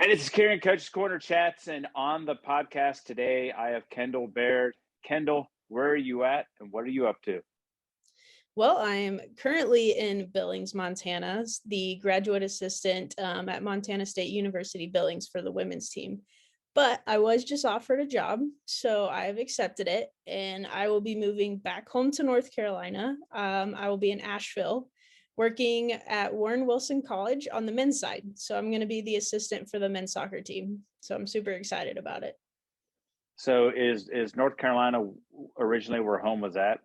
Hey, this is Kieran, Coach's Corner Chats, and on the podcast today, I have Kendyl Baird. Kendyl, where are you at, and what are you up to? Well, I'm currently in Billings, Montana, the graduate assistant at Montana State-Billings for the women's team. But I was just offered a job, so I've accepted it, and I will be moving back home to North Carolina. I will be in Asheville, working at Warren Wilson College on the men's side. So I'm going to be the assistant for the men's soccer team. So I'm super excited about it. So, is North Carolina originally where home was at?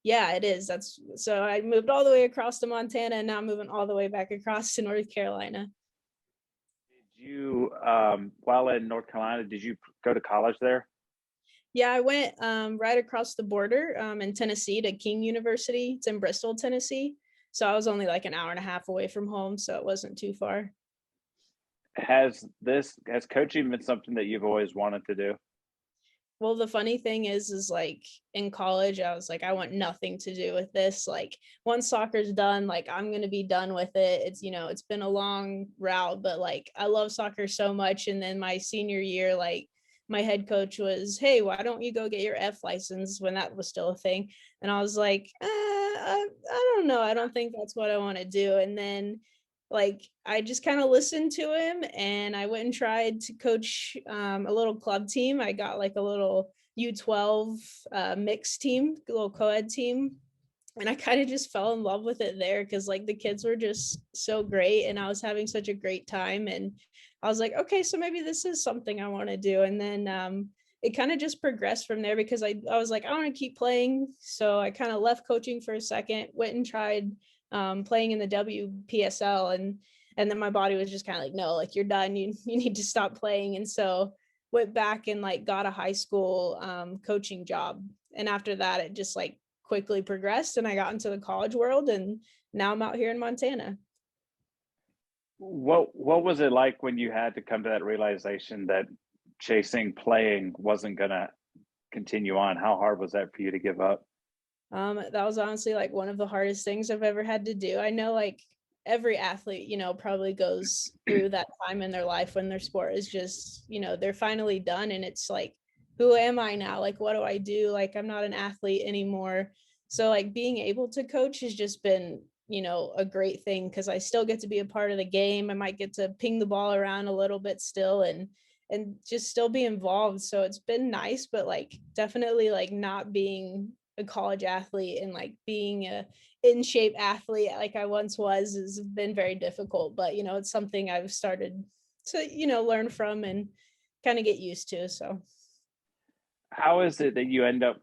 Yeah, it is. That's so I moved all the way across to Montana and now I'm moving all the way back across to North Carolina. Did you, while in North Carolina, did you go to college there? Yeah, I went right across the border in Tennessee to King University. It's in Bristol, Tennessee. So I was only like an hour and a half away from home, so it wasn't too far. Has coaching been something that you've always wanted to do? Well, the funny thing is like in college, I was like, I want nothing to do with this. Like once soccer's done, like I'm gonna be done with it. It's been a long route, but like I love soccer so much. And then my senior year, like my head coach was, hey, why don't you go get your F license when that was still a thing? And I was like, I don't know. I don't think that's what I want to do. And then like I just kind of listened to him and I went and tried to coach a little club team. I got like a little U12 mixed team, a little co-ed team. And I kind of just fell in love with it there because like the kids were just so great and I was having such a great time. And I was like, okay, so maybe this is something I want to do. And then it kind of just progressed from there because I was like, I want to keep playing. So I kind of left coaching for a second, went and tried playing in the WPSL, and then my body was just kind of like, no, like you're done, you need to stop playing. And so went back and like got a high school coaching job, and after that it just like quickly progressed and I got into the college world, and now I'm out here in Montana. What was it like when you had to come to that realization that chasing playing wasn't gonna continue on? How hard was that for you to give up? That was honestly like one of the hardest things I've ever had to do. I know like every athlete, probably goes through that time in their life when their sport is just, they're finally done and it's like, who am I now? Like, what do I do? Like, I'm not an athlete anymore. So like being able to coach has just been, a great thing because I still get to be a part of the game. I might get to ping the ball around a little bit still and just still be involved. So it's been nice, but like definitely like not being a college athlete and like being a in shape athlete like I once was has been very difficult. But it's something I've started to learn from and kind of get used to. So How is it that you end up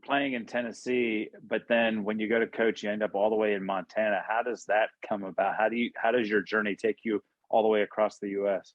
playing in Tennessee, but then when you go to coach, you end up all the way in Montana? How does that come about? How does your journey take you all the way across the US?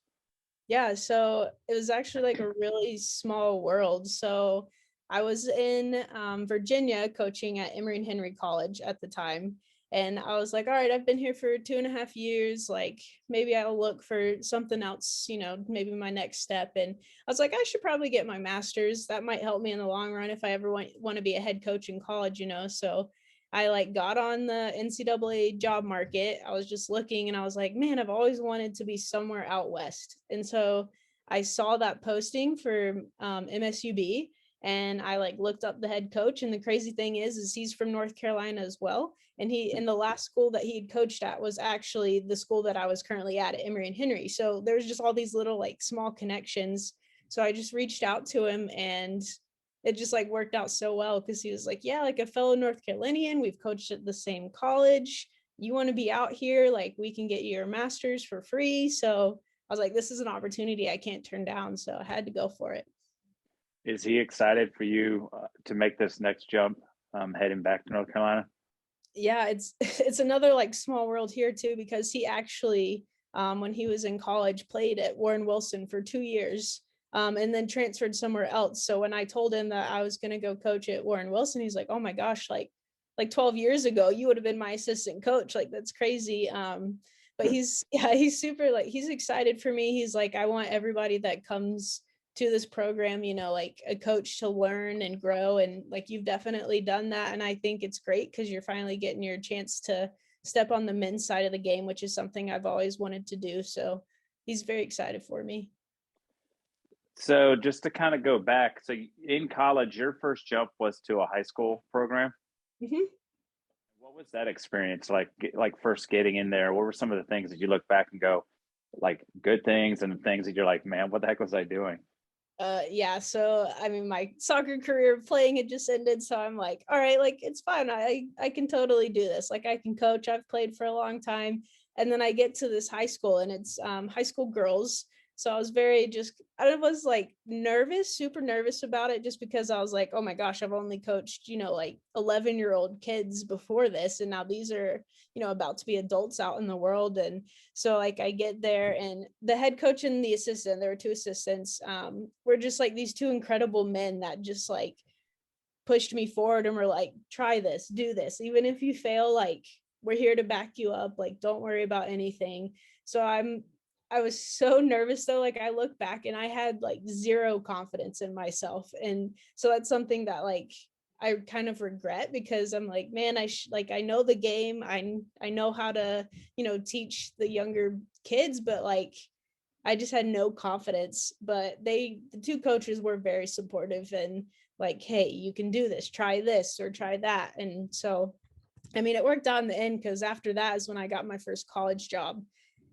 yeah, so it was actually like a really small world. So I was in Virginia coaching at Emory and Henry College at the time. And I was like, all right, I've been here for 2.5 years. Like, maybe I'll look for something else, maybe my next step. And I was like, I should probably get my master's. That might help me in the long run if I ever want to be a head coach in college. So I like got on the NCAA job market. I was just looking and I was like, man, I've always wanted to be somewhere out west. And so I saw that posting for MSUB and I like looked up the head coach. And the crazy thing is he's from North Carolina as well. And he in the last school that he had coached at was actually the school that I was currently at Emory and Henry. So there's just all these little like small connections. So I just reached out to him and it just like worked out so well because he was like, yeah, like a fellow North Carolinian, we've coached at the same college. You want to be out here? Like we can get you your master's for free. So I was like, this is an opportunity I can't turn down. So I had to go for it. Is he excited for you to make this next jump, heading back to North Carolina? Yeah, it's another like small world here too because he actually when he was in college played at Warren Wilson for 2 years and then transferred somewhere else. So when I told him that I was going to go coach at Warren Wilson, he's like, oh my gosh, like 12 years ago you would have been my assistant coach. Like that's crazy. But he's super, like he's excited for me. He's like, I want everybody that comes to this program, like a coach to learn and grow. And like you've definitely done that. And I think it's great because you're finally getting your chance to step on the men's side of the game, which is something I've always wanted to do. So he's very excited for me. So just to kind of go back, so in college, your first jump was to a high school program. Mhm. What was that experience like? Like first getting in there, what were some of the things that you look back and go, like good things and things that you're like, man, what the heck was I doing? Yeah, so I mean my soccer career playing had just ended, so I'm like, all right, like it's fine. I can totally do this. Like I can coach. I've played for a long time. And then I get to this high school and it's high school girls. So I was very just I was like nervous, super nervous about it just because I was like, oh my gosh, I've only coached, like 11-year-old kids before this and now these are, about to be adults out in the world. And so like I get there and the head coach and the assistant, there were two assistants, were just like these two incredible men that just like pushed me forward and were like, try this, do this. Even if you fail, like we're here to back you up. Like, don't worry about anything. So I was so nervous though. Like I look back and I had like zero confidence in myself. And so that's something that like I kind of regret because I'm like, man, like I know the game. I know how to, teach the younger kids, but like I just had no confidence. But the two coaches were very supportive and like, hey, you can do this, try this or try that. And so I mean, it worked out in the end because after that is when I got my first college job.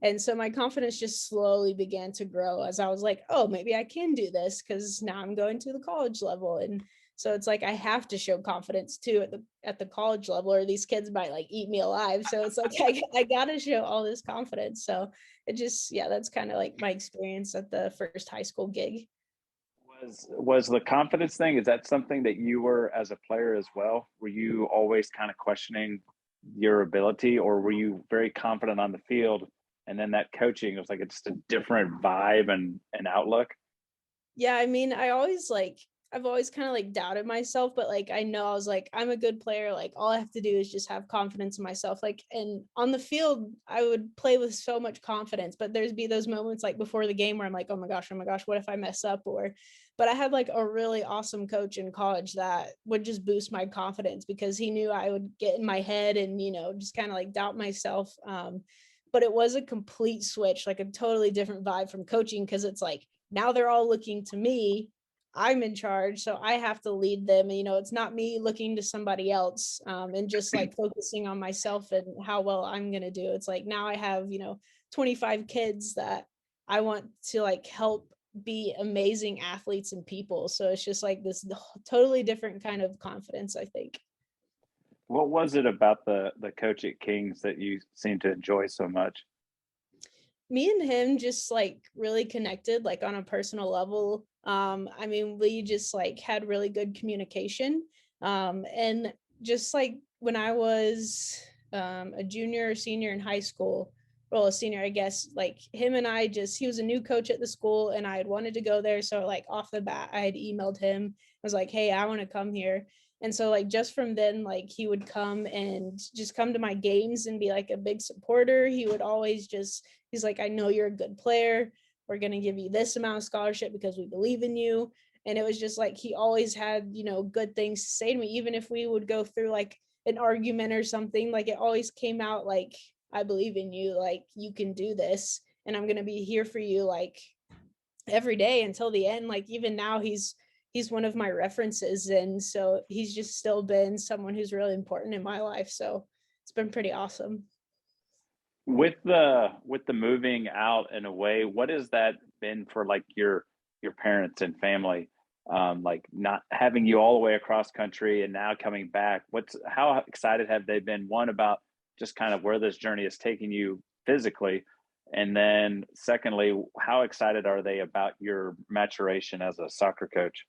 And so my confidence just slowly began to grow as I was like, oh, maybe I can do this because now I'm going to the college level. And so it's like I have to show confidence too at the college level, or these kids might like eat me alive. So it's like I gotta show all this confidence. So it just, yeah, that's kind of like my experience at the first high school gig. Was the confidence thing, is that something that you were as a player as well? Were you always kind of questioning your ability, or were you very confident on the field and then that coaching was like it's just a different vibe and outlook? Yeah, I mean, I've always kind of like doubted myself, but like I know I was like, I'm a good player. Like all I have to do is just have confidence in myself. Like, and on the field, I would play with so much confidence, but there's be those moments like before the game where I'm like, oh my gosh, what if I mess up? But I had like a really awesome coach in college that would just boost my confidence because he knew I would get in my head and, just kind of like doubt myself. But it was a complete switch, like a totally different vibe from coaching because it's like, now they're all looking to me. I'm in charge, so I have to lead them. And, it's not me looking to somebody else, and just like focusing on myself and how well I'm going to do. It's like now I have, 25 kids that I want to like help be amazing athletes and people. So it's just like this totally different kind of confidence, I think. What was it about the coach at Kings that you seem to enjoy so much? Me and him just like really connected like on a personal level. I mean, we just like had really good communication. And just like when I was a junior or senior in high school, well, a senior, I guess, like him and I just, he was a new coach at the school and I had wanted to go there. So like off the bat, I had emailed him. I was like, hey, I want to come here. And so like just from then, like he would come and just come to my games and be like a big supporter. He would always just, he's like, I know you're a good player. We're going to give you this amount of scholarship because we believe in you. And it was just like, he always had, good things to say to me, even if we would go through like an argument or something, like it always came out like, I believe in you, like you can do this. And I'm going to be here for you, like every day until the end. Like even now he's one of my references. And so he's just still been someone who's really important in my life. So it's been pretty awesome. With the moving out and away, what has that been for like your parents and family? Like not having you all the way across country and now coming back. What's how excited have they been? One about just kind of where this journey is taking you physically, and then secondly, how excited are they about your maturation as a soccer coach?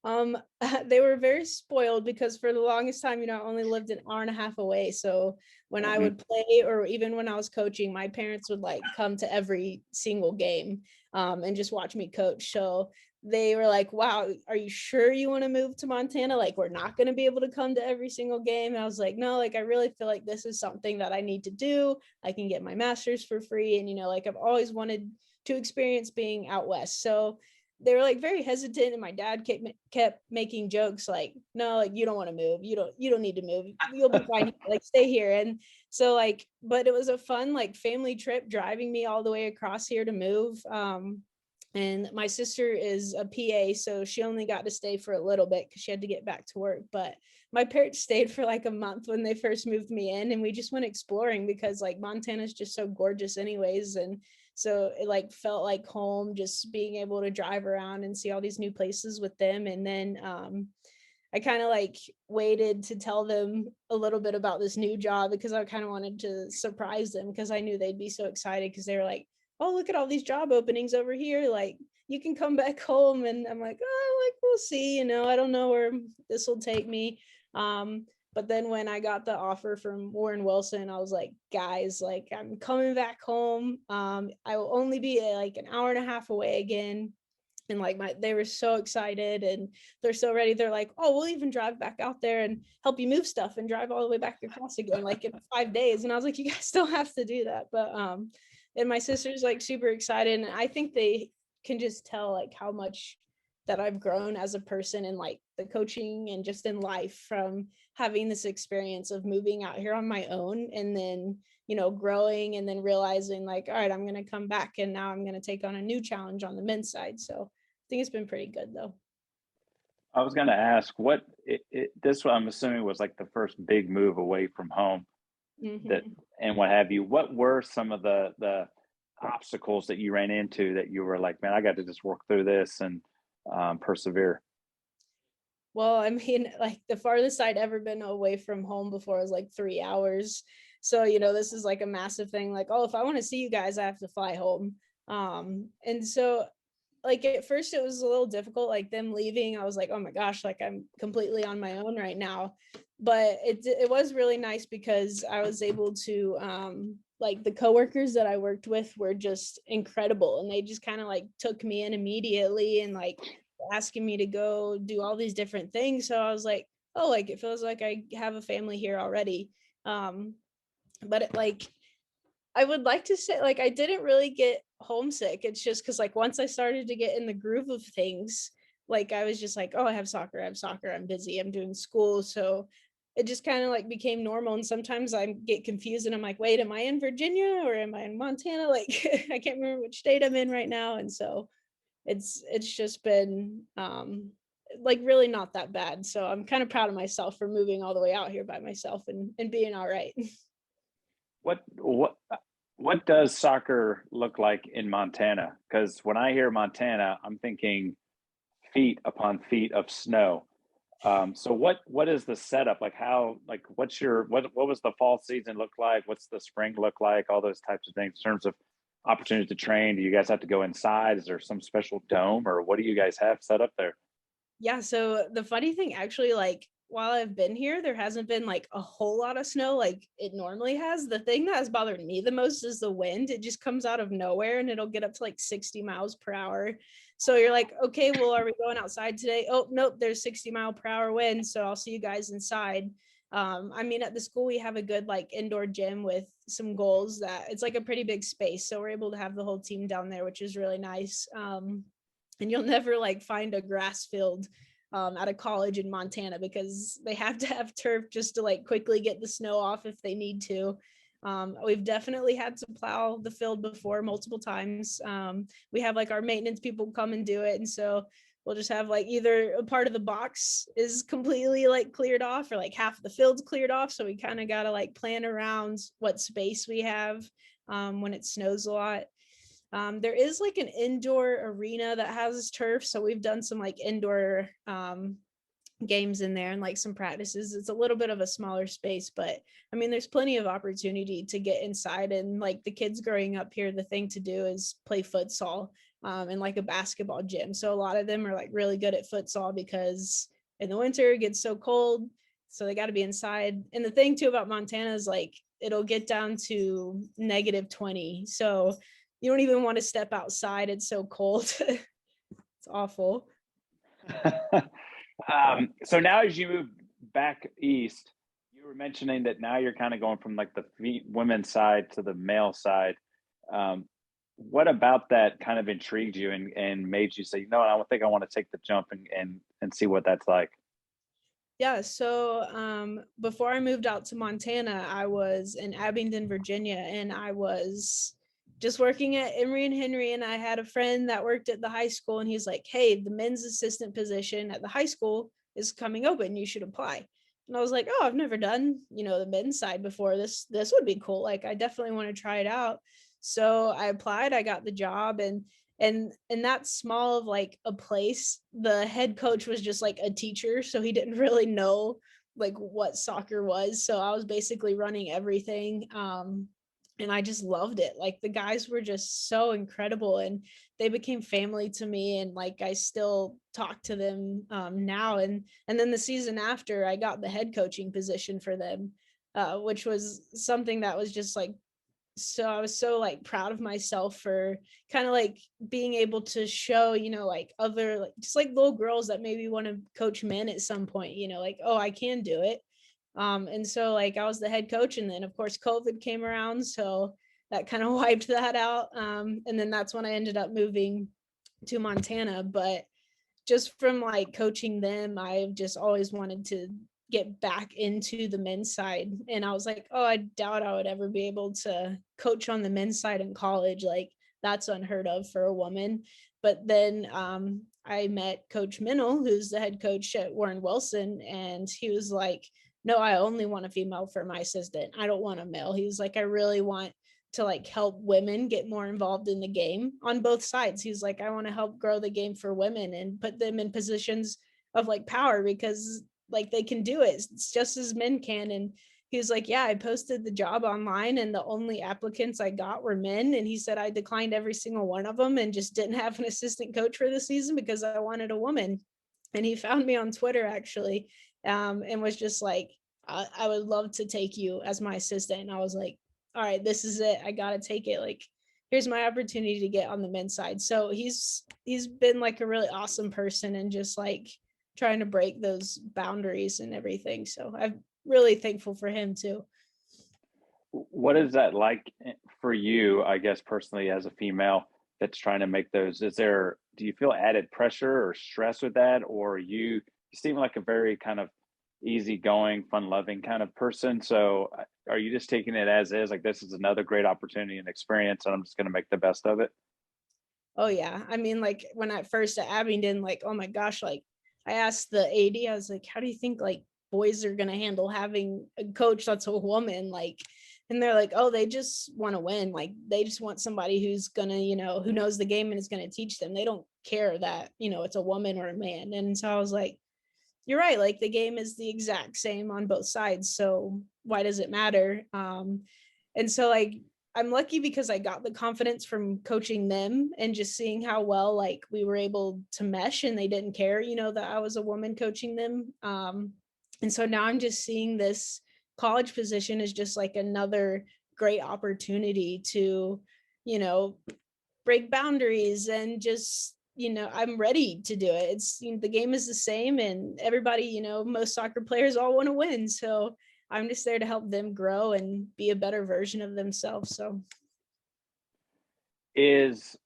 Um, they were very spoiled because for the longest time, I only lived an hour and a half away. So when I Hmm. would play or even when I was coaching, my parents would like come to every single game, and just watch me coach. So they were like, wow, are you sure you want to move to Montana? Like, we're not going to be able to come to every single game. And I was like, no, like, I really feel like this is something that I need to do. I can get my master's for free. And, like, I've always wanted to experience being out west. So they were like very hesitant, and my dad kept making jokes like, no, like, you don't want to move, you don't need to move, you'll be fine here. Like, stay here. And so like, but it was a fun like family trip driving me all the way across here to move. And my sister is a PA, so she only got to stay for a little bit because she had to get back to work. But my parents stayed for like a month when they first moved me in, and we just went exploring because like Montana's just so gorgeous anyways. And so it like felt like home, just being able to drive around and see all these new places with them. And then I kind of like waited to tell them a little bit about this new job because I kind of wanted to surprise them because I knew they'd be so excited because they were like, oh, look at all these job openings over here. Like, you can come back home. And I'm like, oh, like, we'll see, I don't know where this will take me. But then when I got the offer from Warren Wilson, I was like, guys, like, I'm coming back home. I will only be like an hour and a half away again. And like they were so excited and they're so ready. They're like, oh, we'll even drive back out there and help you move stuff and drive all the way back across again, like in 5 days. And I was like, you guys don't have to do that. But and my sister's like super excited. And I think they can just tell like how much that I've grown as a person and like the coaching and just in life from having this experience of moving out here on my own and then growing and then realizing like, all right, I'm going to come back and now I'm going to take on a new challenge on the men's side. So I think it's been pretty good though. I was going to ask this one I'm assuming was like the first big move away from home that Mm-hmm. and what have you. What were some of the obstacles that you ran into that you were like, man, I got to just work through this and persevere? Well, I mean, like the farthest I'd ever been away from home before was like 3 hours. So, this is like a massive thing. Like, oh, if I want to see you guys, I have to fly home. And so like at first it was a little difficult, like them leaving. I was like, oh my gosh, like I'm completely on my own right now. But it was really nice because I was able to like the coworkers that I worked with were just incredible and they just kind of like took me in immediately and like asking me to go do all these different things. So I was like, oh, like it feels like I have a family here already. But like I would like to say like I didn't really get homesick. It's just because like once I started to get in the groove of things, like I was just like, oh, I have soccer, I'm busy, I'm doing school. So it just kind of like became normal. And sometimes I get confused and I'm like, wait, am I in Virginia or am I in Montana? Like I can't remember which state I'm in right now. And so it's just been like really not that bad. So I'm kind of proud of myself for moving all the way out here by myself and being all right. What does soccer look like in Montana? Because when I hear Montana, I'm thinking feet upon feet of snow. So what is the setup like? How like what was the fall season look like? What's the spring look like? All those types of things in terms of opportunity to train. Do you guys have to go inside? Is there some special dome or what do you guys have set up there? Yeah, so the funny thing actually, like while I've been here, there hasn't been like a whole lot of snow like it normally has. The thing that has bothered me the most is the wind. It just comes out of nowhere and it'll get up to like 60 miles per hour. So you're like, okay, well, are we going outside today? Oh, nope, there's 60-mile-per-hour wind. So I'll see you guys inside. I mean, at the school, we have a good like indoor gym with some goals that it's like a pretty big space. So we're able to have the whole team down there, which is really nice. And you'll never like find a grass field at a college in Montana because they have to have turf just to like quickly get the snow off if they need to. We've definitely had to plow the field before multiple times. We have like our maintenance people come and do it. And so we'll just have like either a part of the box is completely like cleared off or like half of the field's cleared off. So we kind of got to like plan around what space we have when it snows a lot. There is like an indoor arena that has turf. So we've done some like indoor games in there and like some practices. It's a little bit of a smaller space, but I mean, there's plenty of opportunity to get inside. And like the kids growing up here, the thing to do is play futsal and like a basketball gym. So a lot of them are like really good at futsal because in the winter it gets so cold. So they got to be inside. And the thing too about Montana is like it'll get down to -20. So you don't even want to step outside. It's so cold. It's awful. So now as you move back east, you were mentioning that now you're kind of going from like the women's side to the male side. Um, what about that kind of intrigued you and made you say, you know what, I think I want to take the jump and see what that's like? Yeah, so before I moved out to Montana, I was in Abingdon, Virginia, and I was just working at Emory and Henry. And I had a friend that worked at the high school, and he's like, "Hey, the men's assistant position at the high school is coming open. You should apply." And I was like, "Oh, I've never done, the men's side before. This would be cool. Like, I definitely want to try it out." So I applied, I got the job, and in that small of like a place, the head coach was just like a teacher, so he didn't really know like what soccer was. So I was basically running everything, and I just loved it. Like, the guys were just so incredible, and they became family to me, and like I still talk to them now. And then the season after, I got the head coaching position for them, which was something that was just like, so I was so like proud of myself for kind of like being able to show, like other, like just like little girls that maybe want to coach men at some point, like, oh, I can do it. And so like I was the head coach, and then of course COVID came around, so that kind of wiped that out. And then that's when I ended up moving to Montana. But just from like coaching them, I've just always wanted to get back into the men's side. And I was like, oh, I doubt I would ever be able to coach on the men's side in college. Like, that's unheard of for a woman. But then I met Coach Minnell, who's the head coach at Warren Wilson, and he was like, no, I only want a female for my assistant. I don't want a male. He was like, I really want to like help women get more involved in the game on both sides. He's like, I want to help grow the game for women and put them in positions of like power, because like they can do it. It's just as men can. And he was like, yeah, I posted the job online and the only applicants I got were men. And he said, I declined every single one of them and just didn't have an assistant coach for the season because I wanted a woman. And he found me on Twitter actually, and was just like, I would love to take you as my assistant. And I was like, all right, this is it. I gotta take it. Like, here's my opportunity to get on the men's side. So he's been like a really awesome person, and just like trying to break those boundaries and everything. So I'm really thankful for him too. What is that like for you, I guess, personally, as a female that's trying to make those? Do you feel added pressure or stress with that? Or you seem like a very kind of easygoing, fun loving kind of person. So are you just taking it as is? Like, this is another great opportunity and experience, and I'm just going to make the best of it? Oh yeah. I mean, like when I first at Abingdon, like, oh my gosh, like I asked the AD, I was like, how do you think like boys are gonna handle having a coach that's a woman? Like, and they're like, oh, they just want to win. Like, they just want somebody who's gonna, who knows the game and is gonna teach them. They don't care that, it's a woman or a man. And so I was like, you're right, like the game is the exact same on both sides, so why does it matter? And so like I'm lucky because I got the confidence from coaching them and just seeing how well like we were able to mesh, and they didn't care, that I was a woman coaching them. And so now I'm just seeing this college position as just like another great opportunity to, you know break boundaries, and just, I'm ready to do it. It's, the game is the same, and everybody, most soccer players all want to win, so I'm just there to help them grow and be a better version of themselves. So Is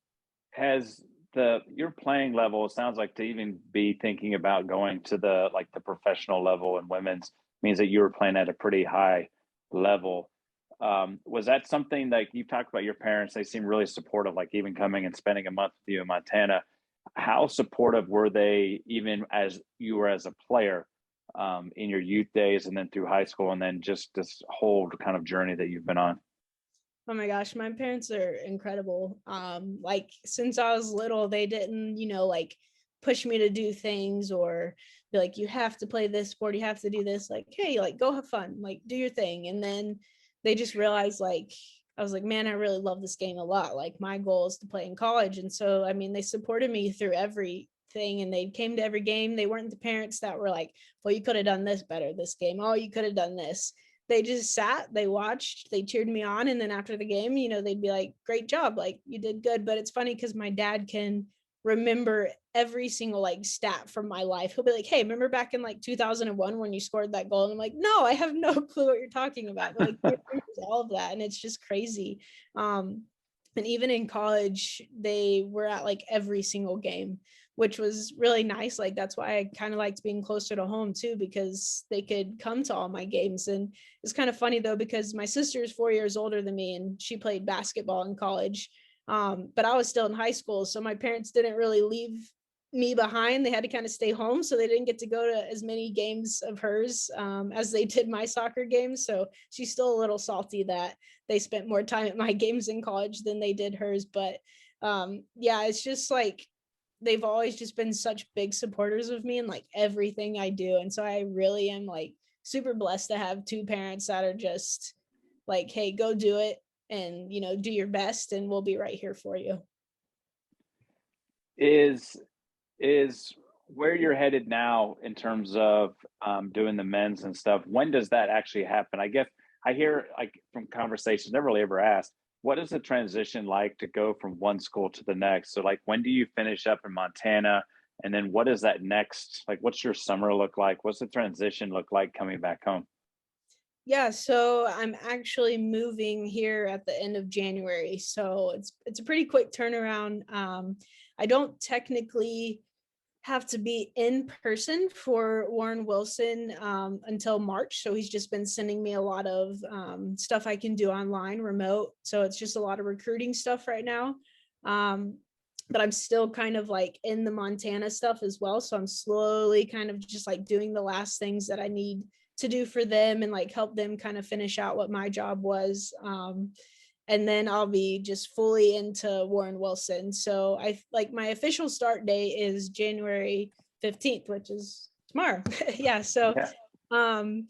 has the your playing level, it sounds like, to even be thinking about going to the professional level in women's means that you were playing at a pretty high level. Was that something like you talked about your parents? They seem really supportive, like even coming and spending a month with you in Montana. How supportive were they, even as you were as a player, in your youth days and then through high school and then just this whole kind of journey that you've been on? oh my gosh, my parents are incredible. Like since I was little, they didn't, like push me to do things or be like, you have to play this sport, you have to do this. Like, hey, like go have fun, like do your thing. And then they just realized like I was like, man, I really love this game a lot. Like my goal is to play in college. And so I mean, they supported me through everything, and they came to every game. They weren't the parents that were like, well, you could have done this better this game. Oh, you could have done this. They just sat, they watched, they cheered me on. And then after the game, they'd be like, great job, like you did good. But it's funny because my dad can remember every single like stat from my life. He'll be like, hey, remember back in like 2001 when you scored that goal? And I'm like, no, I have no clue what you're talking about. But, like, he remembers all of that, and it's just crazy. um And even in college, they were at like every single game, which was really nice. Like that's why I kind of liked being closer to home too, because they could come to all my games. And it's kind of funny though, because my sister is 4 years older than me and she played basketball in college. But I was still in high school. So my parents didn't really leave me behind. They had to kind of stay home. So they didn't get to go to as many games of hers as they did my soccer games. So she's still a little salty that they spent more time at my games in college than they did hers. But yeah, it's just like they've always just been such big supporters of me and like everything I do. And so I really am like super blessed to have two parents that are just like, hey, go do it and do your best and we'll be right here for you. Is is where you're headed now in terms of doing the men's and stuff? When does that actually happen? I guess I hear like from conversations, never really ever asked, what is the transition like to go from one school to the next? So like when do you finish up in Montana? And then what is that next? Like what's your summer look like? What's the transition look like coming back home? Yeah, so I'm actually moving here at the end of January. So it's a pretty quick turnaround. I don't technically have to be in person for Warren Wilson until March. So he's just been sending me a lot of stuff I can do online, remote. So it's just a lot of recruiting stuff right now. Um, but I'm still kind of like in the Montana stuff as well. So I'm slowly kind of just like doing the last things that I need to do for them and like help them kind of finish out what my job was. And then I'll be just fully into Warren Wilson. So I like my official start date is January 15th, which is tomorrow. Yeah. So Yeah. um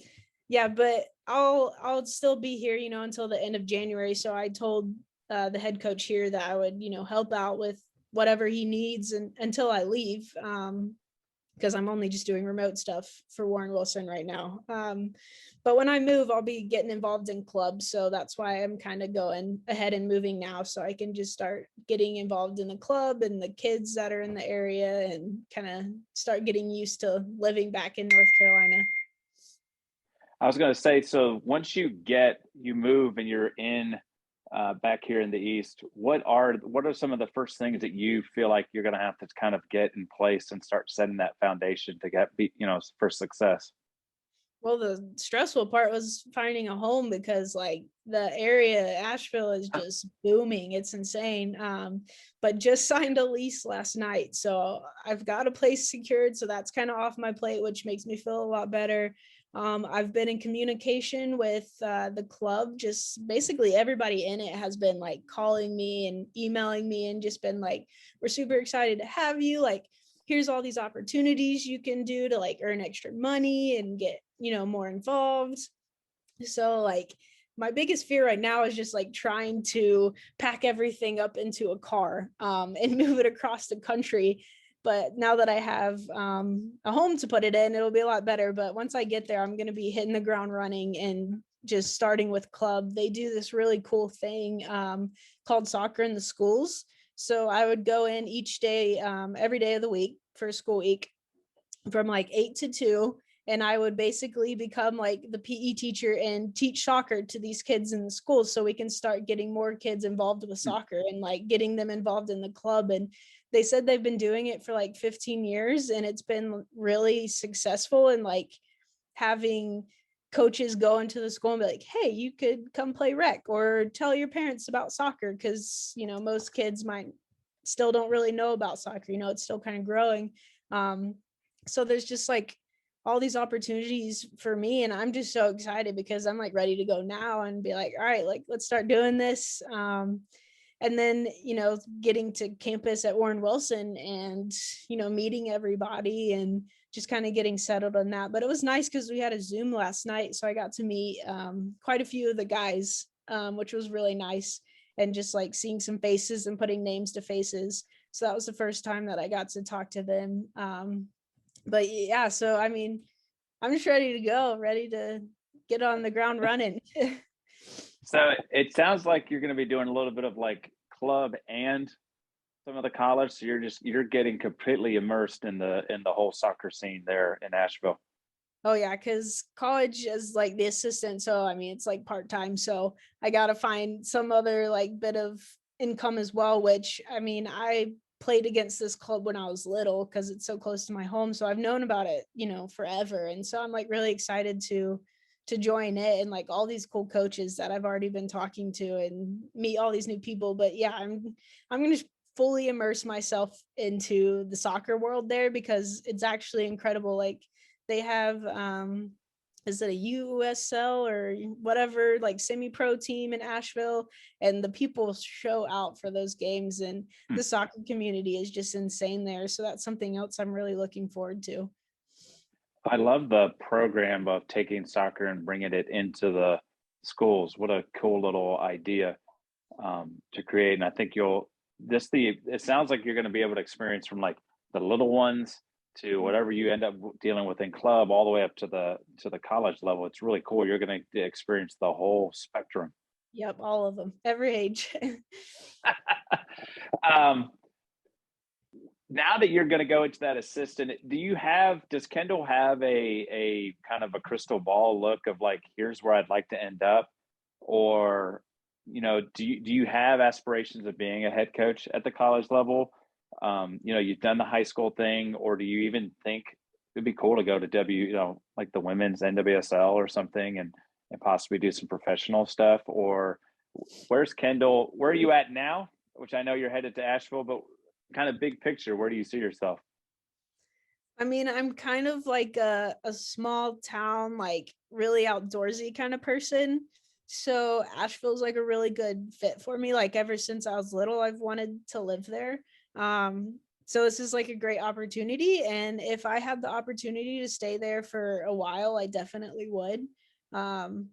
yeah, but I'll still be here, until the end of January. So I told the head coach here that I would, help out with whatever he needs and until I leave. Because I'm only just doing remote stuff for Warren Wilson right now. But when I move, I'll be getting involved in clubs. So that's why I'm kind of going ahead and moving now. So I can just start getting involved in the club and the kids that are in the area and kind of start getting used to living back in North Carolina. I was going to say, so once you move and you're in back here in the East, what are some of the first things that you feel like you're going to have to kind of get in place and start setting that foundation to for success? Well, the stressful part was finding a home because like the area Asheville is just booming. It's insane. But just signed a lease last night. So I've got a place secured. So that's kind of off my plate, which makes me feel a lot better. I've been in communication with the club. Just basically everybody in it has been like calling me and emailing me and just been like, we're super excited to have you. Like, here's all these opportunities you can do to like earn extra money and get more involved. So like my biggest fear right now is just like trying to pack everything up into a car and move it across the country. But now that I have a home to put it in, it'll be a lot better. But once I get there, I'm going to be hitting the ground running and just starting with club. They do this really cool thing called soccer in the schools. So I would go in each day, every day of the week for a school week from like 8 to 2. And I would basically become like the PE teacher and teach soccer to these kids in the schools so we can start getting more kids involved with soccer and like getting them involved in the club. And they said they've been doing it for like 15 years and it's been really successful. And like having coaches go into the school and be like, hey, you could come play rec or tell your parents about soccer. Cause most kids might still don't really know about soccer, it's still kind of growing. So there's just like all these opportunities for me and I'm just so excited because I'm like ready to go now and be like, all right, like let's start doing this. And then getting to campus at Warren Wilson and meeting everybody and just kind of getting settled on that. But it was nice because we had a Zoom last night, so I got to meet quite a few of the guys, which was really nice, and just like seeing some faces and putting names to faces. So that was the first time that I got to talk to them. But yeah, so I mean, I'm just ready to go, ready to get on the ground running. So it sounds like you're going to be doing a little bit of like club and some of the college. So you're getting completely immersed in the whole soccer scene there in Asheville. Oh yeah, because college is like the assistant, so I mean it's like part time. So I gotta find some other like bit of income as well, which I mean, I played against this club when I was little because it's so close to my home. So I've known about it, forever. And so I'm like really excited to join it and like all these cool coaches that I've already been talking to and meet all these new people. But yeah, I'm gonna fully immerse myself into the soccer world there because it's actually incredible. Like they have is it a USL or whatever, like semi-pro team in Asheville, and the people show out for those games, and Hmm. the soccer community is just insane there. So that's something else I'm really looking forward to. I love the program of taking soccer and bringing it into the schools. What a cool little idea to create. And I think you'll this the it sounds like you're going to be able to experience from like the little ones to whatever you end up dealing with in club, all the way up to the college level. It's really cool. You're going to experience the whole spectrum. Yep, all of them, every age. um, Now that you're going to go into that assistant, does Kendall have a kind of a crystal ball look of like, here's where I'd like to end up? Or, do you have aspirations of being a head coach at the college level? You've done the high school thing, or do you even think it'd be cool to go to like the women's NWSL or something, and possibly do some professional stuff? Or where's Kendall? Where are you at now? Which I know you're headed to Asheville, but kind of big picture, where do you see yourself? I mean, I'm kind of like a small town, like really outdoorsy kind of person. So Asheville's like a really good fit for me. Like ever since I was little, I've wanted to live there. So this is like a great opportunity. And if I had the opportunity to stay there for a while, I definitely would. Um,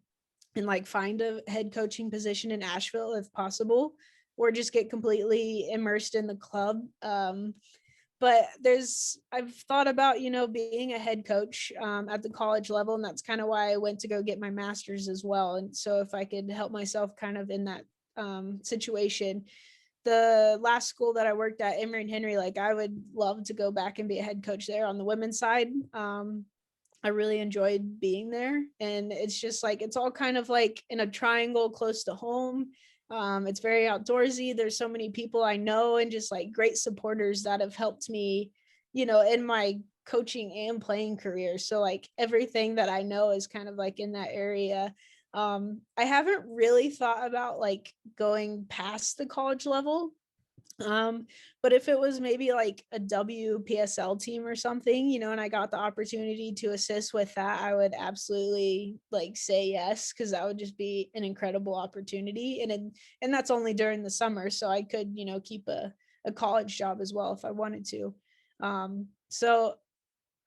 and like find a head coaching position in Asheville if possible, or just get completely immersed in the club. But I've thought about being a head coach at the college level, and that's kind of why I went to go get my master's as well. And so if I could help myself kind of in that situation, the last school that I worked at, Emory and Henry, like I would love to go back and be a head coach there on the women's side. I really enjoyed being there, and it's just like it's all kind of like in a triangle close to home. It's very outdoorsy. There's so many people I know and just like great supporters that have helped me, in my coaching and playing career. So like everything that I know is kind of like in that area. I haven't really thought about like going past the college level, um, but if it was maybe like a WPSL team or something, and I got the opportunity to assist with that, I would absolutely like say yes, because that would just be an incredible opportunity. And that's only during the summer. So I could, keep a college job as well if I wanted to. So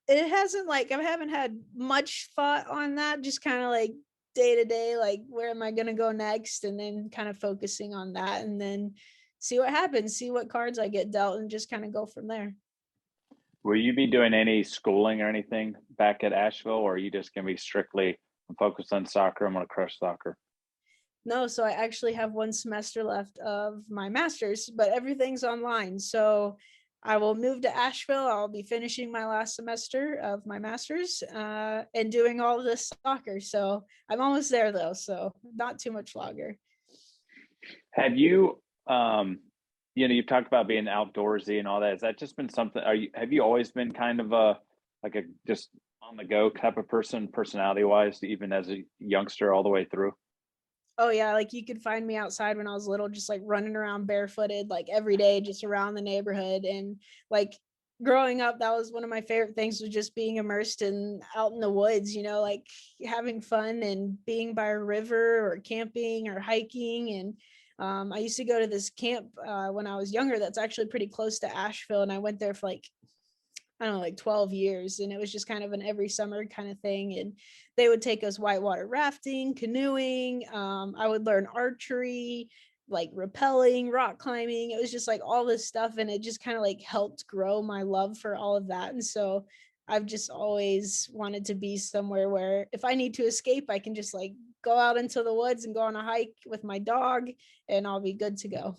it hasn't like I haven't had much thought on that, just kind of like day to day, like where am I gonna go next? And then kind of focusing on that and then see what happens, see what cards I get dealt and just kind of go from there. Will you be doing any schooling or anything back at Asheville, or are you just going to be strictly focused on soccer? I'm going to crush soccer. No, so I actually have one semester left of my master's, but everything's online. So I will move to Asheville. I'll be finishing my last semester of my master's and doing all of this soccer. So I'm almost there though. So not too much longer. Have you, you've talked about being outdoorsy and all that. Has that just been something? Have you always been kind of a just on the go type of person, personality wise, even as a youngster all the way through? Oh yeah, like you could find me outside when I was little, just like running around barefooted, like every day, just around the neighborhood. And like growing up, that was one of my favorite things was just being immersed in out in the woods, like having fun and being by a river or camping or hiking. And I used to go to this camp when I was younger that's actually pretty close to Asheville. And I went there for like I don't know, like 12 years. And it was just kind of an every summer kind of thing. And they would take us whitewater rafting, canoeing. I would learn archery, like rappelling, rock climbing. It was just like all this stuff. And it just kind of like helped grow my love for all of that. And so I've just always wanted to be somewhere where if I need to escape, I can just like go out into the woods and go on a hike with my dog and I'll be good to go.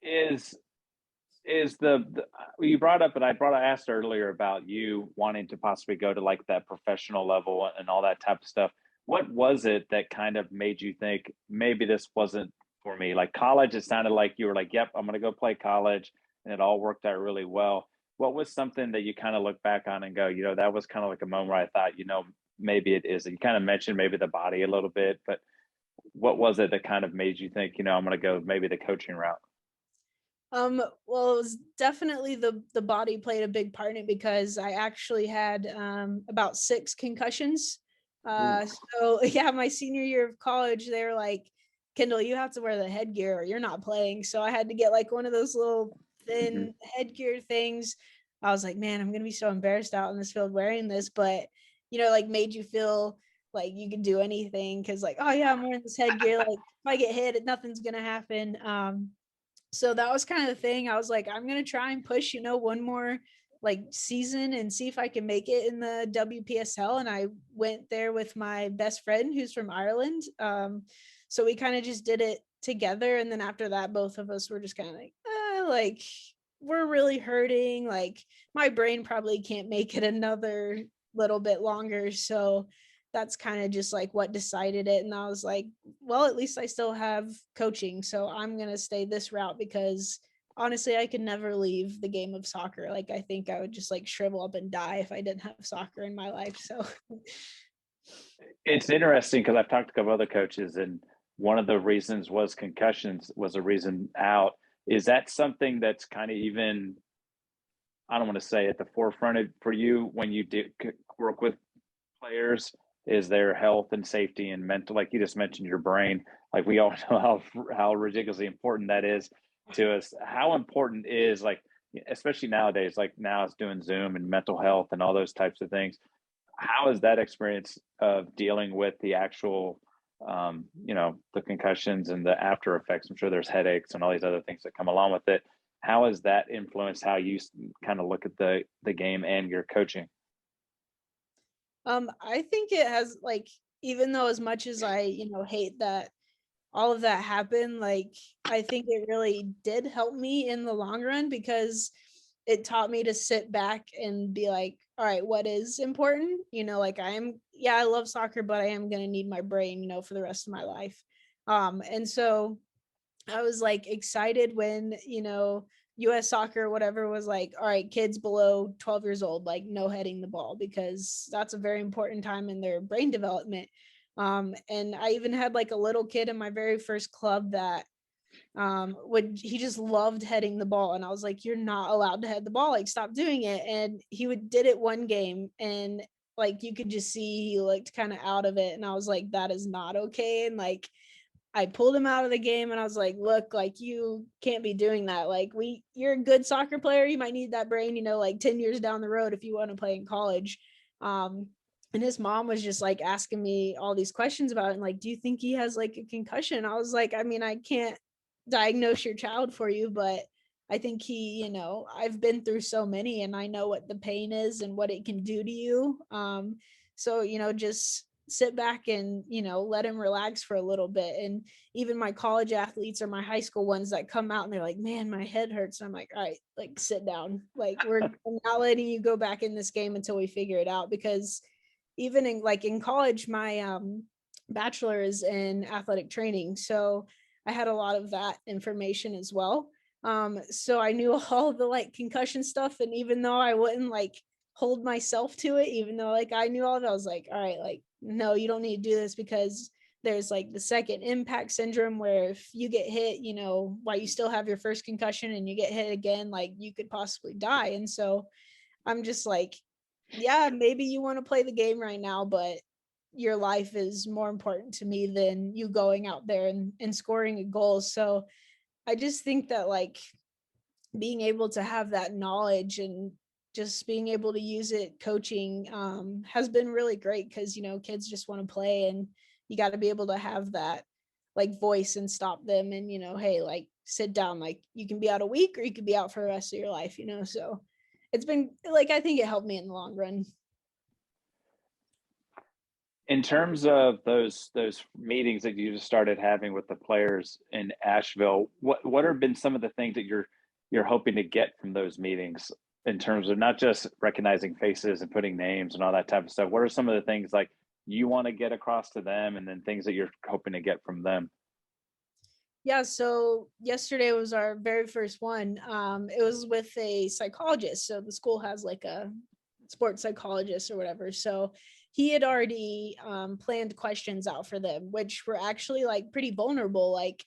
Is the you brought up, and I asked earlier about you wanting to possibly go to like that professional level and all that type of stuff. What was it that kind of made you think maybe this wasn't for me. Like college, it sounded like you were like, yep, I'm going to go play college. And it all worked out really well. What was something that you kind of look back on and go, that was kind of like a moment where I thought, maybe it is. You kind of mentioned maybe the body a little bit, but what was it that kind of made you think, I'm going to go maybe the coaching route? Well, it was definitely the body played a big part in it because I actually had about 6 concussions. Ooh. So yeah, my senior year of college, they were like, Kendall, you have to wear the headgear or you're not playing. So I had to get like one of those little Mhm. thin headgear things. I was like, man, I'm gonna be so embarrassed out in this field wearing this, but like made you feel like you could do anything because like, oh yeah, I'm wearing this headgear. Like if I get hit, nothing's gonna happen. So that was kind of the thing. I was like, I'm gonna try and push, one more like season and see if I can make it in the WPSL. And I went there with my best friend who's from Ireland. So we kind of just did it together. And then after that, both of us were just kind of like we're really hurting. Like my brain probably can't make it another little bit longer. So that's kind of just like what decided it. And I was like, well, at least I still have coaching. So I'm going to stay this route because honestly, I could never leave the game of soccer. Like, I think I would just like shrivel up and die if I didn't have soccer in my life. So, It's interesting because I've talked to a couple other coaches, and one of the reasons was concussions was a reason out. Is that something that's kind of even, I don't want to say at the forefront for you when you work with players? Is their health and safety and mental, like you just mentioned, your brain? Like we all know how ridiculously important that is to us. How important is, like, especially nowadays, like now it's doing Zoom and mental health and all those types of things. How is that experience of dealing with the actual, the concussions and the after effects? I'm sure there's headaches and all these other things that come along with it. How has that influenced how you kind of look at the game and your coaching? I think it has like, even though as much as I, hate that all of that happened, like I think it really did help me in the long run because it taught me to sit back and be like, all right, what is important? Like yeah, I love soccer, but I am going to need my brain, for the rest of my life. And so I was like excited when, US soccer, whatever, was like, all right, kids below 12 years old, like no heading the ball, because that's a very important time in their brain development. And I even had like a little kid in my very first club that would he just loved heading the ball. And I was like, you're not allowed to head the ball, like stop doing it. And he would did it one game and like you could just see he looked kind of out of it. And I was like, that is not okay. And like I pulled him out of the game and I was like, look, like you can't be doing that. Like you're a good soccer player. You might need that brain, like 10 years down the road if you want to play in college. Um, and his mom was just like asking me all these questions about it. And like, do you think he has like a concussion? I was like, I mean, I can't diagnose your child for you, but I think he, I've been through so many and I know what the pain is and what it can do to you. So, just sit back and let him relax for a little bit. And even my college athletes or my high school ones that come out and they're like, man, my head hurts, and I'm like, all right, like sit down, like I'm not letting you go back in this game until we figure it out. Because even in college, my bachelor is in athletic training, so I had a lot of that information as well. So I knew all the like concussion stuff, and even though I wouldn't like hold myself to it, even though like I knew all of it, I was like, all right, like no, you don't need to do this, because there's like the second impact syndrome where if you get hit, while you still have your first concussion and you get hit again, like you could possibly die. And so I'm just like, yeah, maybe you want to play the game right now, but your life is more important to me than you going out there and scoring a goal. So I just think that like being able to have that knowledge and just being able to use it coaching has been really great, because kids just want to play, and you got to be able to have that like voice and stop them, and hey, like sit down, like you can be out a week or you could be out for the rest of your life. So it's been like, I think it helped me in the long run. In terms of those meetings that you just started having with the players in Asheville, what have been some of the things that you're hoping to get from those meetings, in terms of not just recognizing faces and putting names and all that type of stuff? What are some of the things like you want to get across to them, and then things that you're hoping to get from them? Yeah, so yesterday was our very first one. It was with a psychologist. So the school has like a sports psychologist or whatever. So he had already planned questions out for them, which were actually like pretty vulnerable. Like,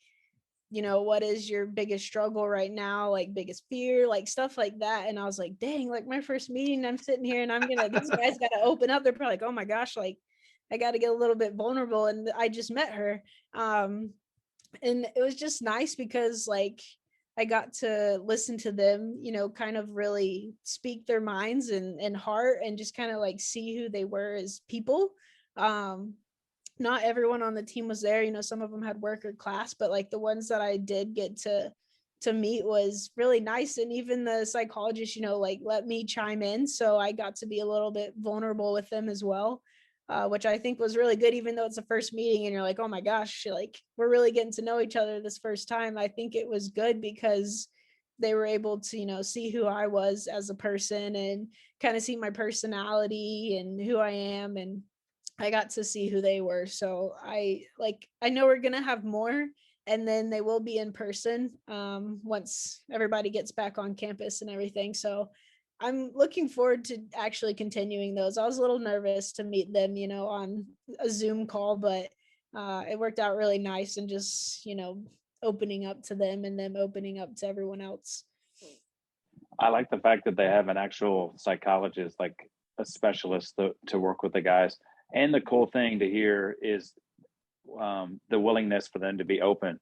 what is your biggest struggle right now? Like biggest fear, like stuff like that. And I was like, dang, like my first meeting, I'm sitting here and these guys got to open up. They're probably like, oh my gosh, like I got to get a little bit vulnerable. And I just met her. And it was just nice because like I got to listen to them, kind of really speak their minds and heart and just kind of like see who they were as people. Um, Not everyone on the team was there, some of them had work or class, but like the ones that I did get to meet was really nice. And even the psychologist, like let me chime in. So I got to be a little bit vulnerable with them as well, which I think was really good, even though it's the first meeting and you're like, oh my gosh, like we're really getting to know each other this first time. I think it was good because they were able to, see who I was as a person and kind of see my personality and who I am. And I got to see who they were. So I know we're gonna have more, and then they will be in person once everybody gets back on campus and everything. So I'm looking forward to actually continuing those. I was a little nervous to meet them, on a Zoom call, but it worked out really nice and just, opening up to them and them opening up to everyone else. I like the fact that they have an actual psychologist, like a specialist to work with the guys. And the cool thing to hear is the willingness for them to be open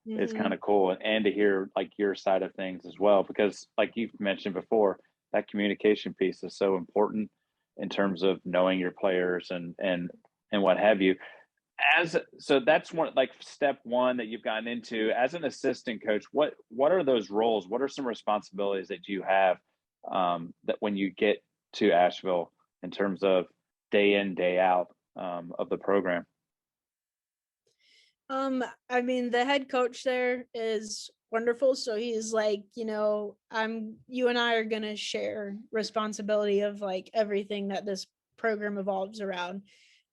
is kind Mhm. of cool, and to hear like your side of things as well, because like you've mentioned before, that communication piece is so important in terms of knowing your players and what have you. As so that's one, like step one that you've gotten into as an assistant coach. What are those roles? What are some responsibilities that you have that when you get to Asheville in terms of day in day out of the program? I mean, the head coach there is wonderful. So he's like, you and I are gonna share responsibility of like everything that this program evolves around.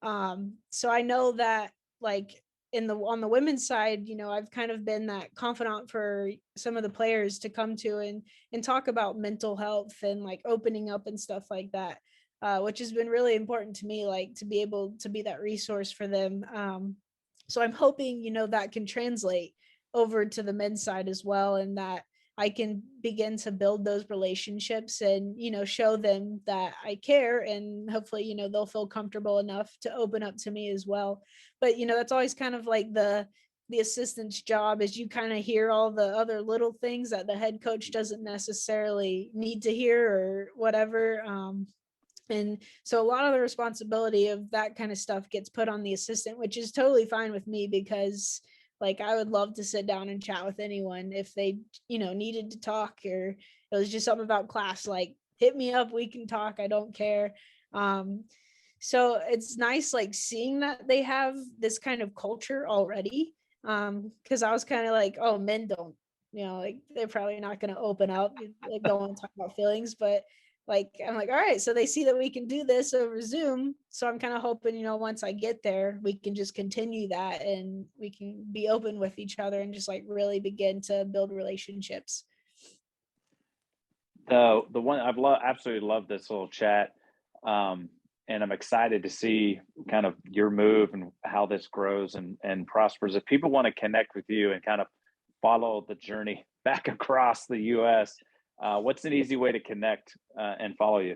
So I know that like on the women's side, I've kind of been that confidant for some of the players to come to and talk about mental health and like opening up and stuff like that. Which has been really important to me, like to be able to be that resource for them. So I'm hoping, that can translate over to the men's side as well, and that I can begin to build those relationships and, show them that I care, and hopefully, they'll feel comfortable enough to open up to me as well. But, that's always kind of like the assistant's job, is you kind of hear all the other little things that the head coach doesn't necessarily need to hear or whatever. And so a lot of the responsibility of that kind of stuff gets put on the assistant, which is totally fine with me because like I would love to sit down and chat with anyone if they, needed to talk, or it was just something about class, like hit me up, we can talk, I don't care. Um so it's nice like seeing that they have this kind of culture already. Because I was kind of like, oh, men don't, like they're probably not going to open up, like don't want to talk about feelings, but like I'm like, all right, so they see that we can do this over Zoom. So I'm kind of hoping, once I get there, we can just continue that and we can be open with each other and just like really begin to build relationships. The one absolutely love this little chat, um, and I'm excited to see kind of your move and how this grows and prospers. If people want to connect with you and kind of follow the journey back across the U.S., what's an easy way to connect and follow you?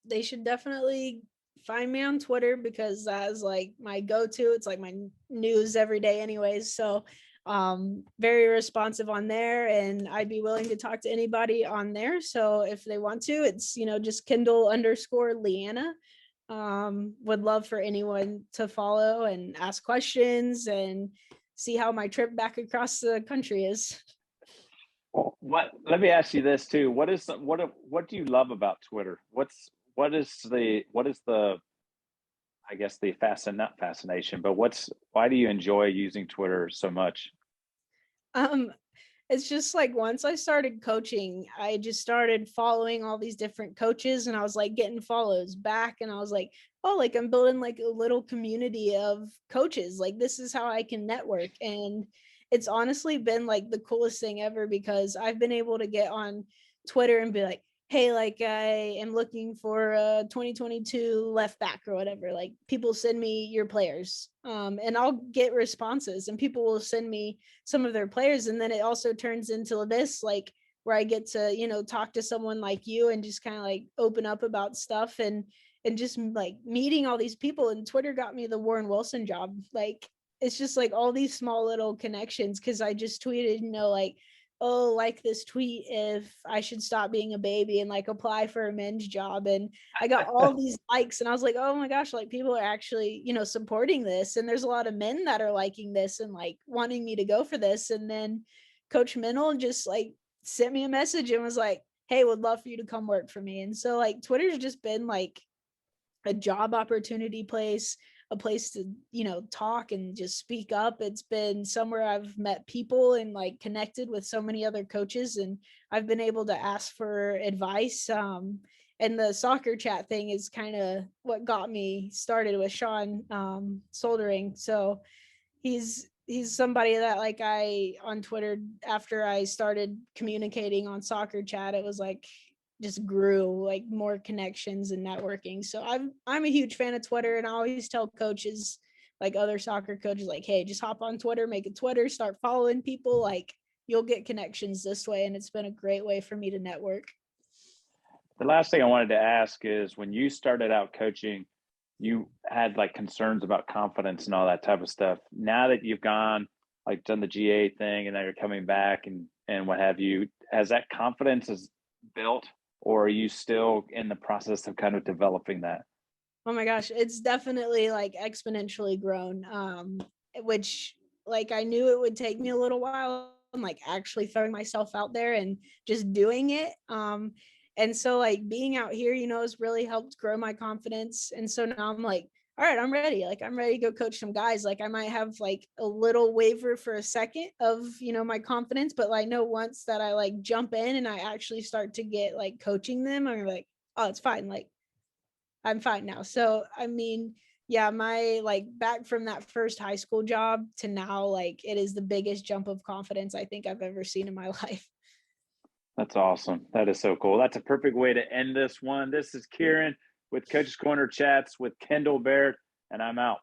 They should definitely find me on Twitter because that's like my go-to. It's like my news every day anyways. So very responsive on there, and I'd be willing to talk to anybody on there. So if they want to, it's just Kendyl_Leanna. Would love for anyone to follow and ask questions and see how my trip back across the country is. Well, what? Let me ask you this too. What do you love about Twitter? What is the I guess the not fascination, but why do you enjoy using Twitter so much? Um, it's just like once I started coaching, I just started following all these different coaches, and I was like getting follows back, and I was like, oh, like I'm building like a little community of coaches. Like this is how I can network. And it's honestly been like the coolest thing ever because I've been able to get on Twitter and be like, hey, like I am looking for a 2022 left back or whatever. Like people send me your players. And I'll get responses and people will send me some of their players. And then it also turns into this, like where I get to, talk to someone like you and just kind of like open up about stuff and just like meeting all these people. And Twitter got me the Warren Wilson job. Like it's just like all these small little connections because I just tweeted, like, oh, like this tweet if I should stop being a baby and like apply for a men's job. And I got all these likes and I was like, oh my gosh, like people are actually, supporting this. And there's a lot of men that are liking this and like wanting me to go for this. And then Coach Mennel just like sent me a message and was like, hey, would love for you to come work for me. And so like Twitter's just been like a job opportunity place, a place to, talk and just speak up. It's been somewhere I've met people and like connected with so many other coaches and I've been able to ask for advice. And the soccer chat thing is kind of what got me started with Sean Soldering. So he's somebody that like I on Twitter after I started communicating on soccer chat, it was like just grew like more connections and networking. So I'm a huge fan of Twitter and I always tell coaches like other soccer coaches like, hey, just hop on Twitter, make a Twitter, start following people, like you'll get connections this way. And it's been a great way for me to network. The last thing I wanted to ask is when you started out coaching, you had like concerns about confidence and all that type of stuff. Now that you've gone, like done the GA thing and now you're coming back and what have you, has that confidence is built or are you still in the process of kind of developing that? Oh my gosh, it's definitely like exponentially grown. Which like I knew it would take me a little while. I'm like actually throwing myself out there and just doing it. And so like being out here, has really helped grow my confidence. And so now I'm like, all right, I'm ready. Like I'm ready to go coach some guys. Like I might have like a little waver for a second of, my confidence, but I know once that I like jump in and I actually start to get like coaching them, I'm like, oh, it's fine. Like I'm fine now. So, I mean, yeah, my like back from that first high school job to now, like it is the biggest jump of confidence I think I've ever seen in my life. That's awesome. That is so cool. That's a perfect way to end this one. This is Kieran with Coach's Corner Chats with Kendyl Baird, and I'm out.